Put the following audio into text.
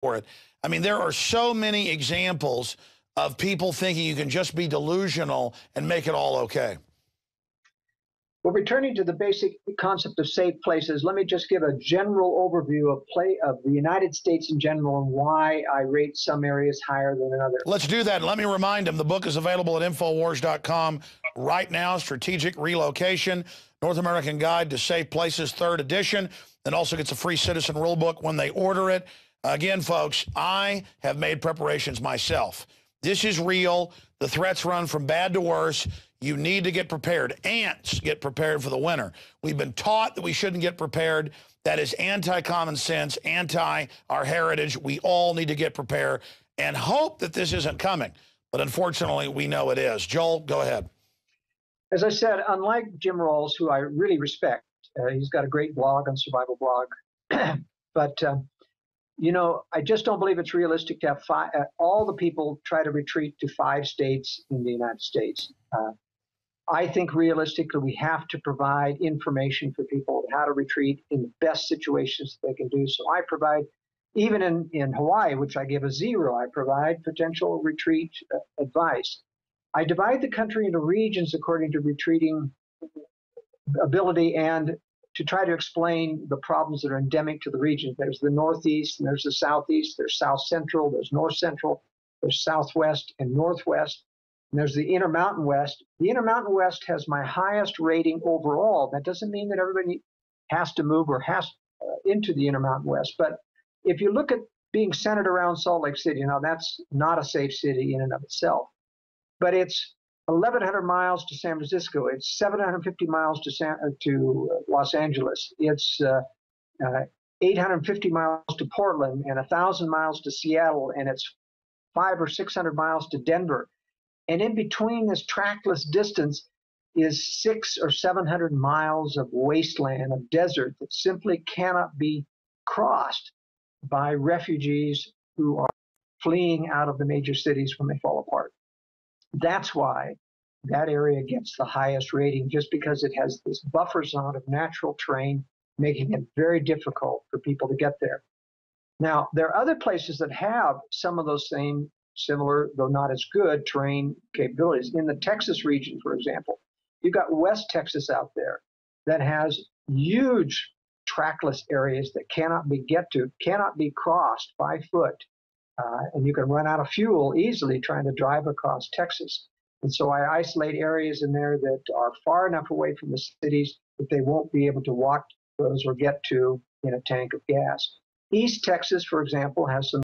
for it. I mean, there are so many examples of people thinking you can just be delusional and make it all okay. Well, returning to the basic concept of safe places, let me just give a general overview of the United States in general and why I rate some areas higher than others. Let's do that. Let me remind them, the book is available at Infowars.com right now, Strategic Relocation, North American Guide to Safe Places, 3rd edition, and also gets a free citizen rule book when they order it. Again, folks, I have made preparations myself. This is real. The threats run from bad to worse. You need to get prepared. Ants get prepared for the winter. We've been taught that we shouldn't get prepared. That is anti-common sense, anti our heritage. We all need to get prepared and hope that this isn't coming. But unfortunately, we know it is. Joel, go ahead. As I said, unlike Jim Rawls, who I really respect, he's got a great blog on Survival Blog, but you know, I just don't believe it's realistic to have all the people try to retreat to 5 states in the United States. I think realistically we have to provide information for people how to retreat in the best situations they can do. So I provide, even in Hawaii, which I give a 0, I provide potential retreat advice. I divide the country into regions according to retreating ability and to try to explain the problems that are endemic to the region. There's the Northeast, and there's the Southeast, there's South Central, there's North Central, there's Southwest and Northwest, and there's the Intermountain West. The Intermountain West has my highest rating overall. That doesn't mean that everybody has to move or has into the Intermountain West, but if you look at being centered around Salt Lake City, now that's not a safe city in and of itself, but it's 1,100 miles to San Francisco. It's 750 miles to Los Angeles. It's 850 miles to Portland and 1,000 miles to Seattle, and it's 500 or 600 miles to Denver. And in between this trackless distance is 600 or 700 miles of wasteland, of desert that simply cannot be crossed by refugees who are fleeing out of the major cities when they fall apart. That's why that area gets the highest rating, just because it has this buffer zone of natural terrain, making it very difficult for people to get there. Now, there are other places that have some of those same similar, though not as good, terrain capabilities. In the Texas region, for example, you've got West Texas out there that has huge trackless areas that cannot be crossed by foot. And you can run out of fuel easily trying to drive across Texas. And so I isolate areas in there that are far enough away from the cities that they won't be able to walk those or get to in a tank of gas. East Texas, for example, has some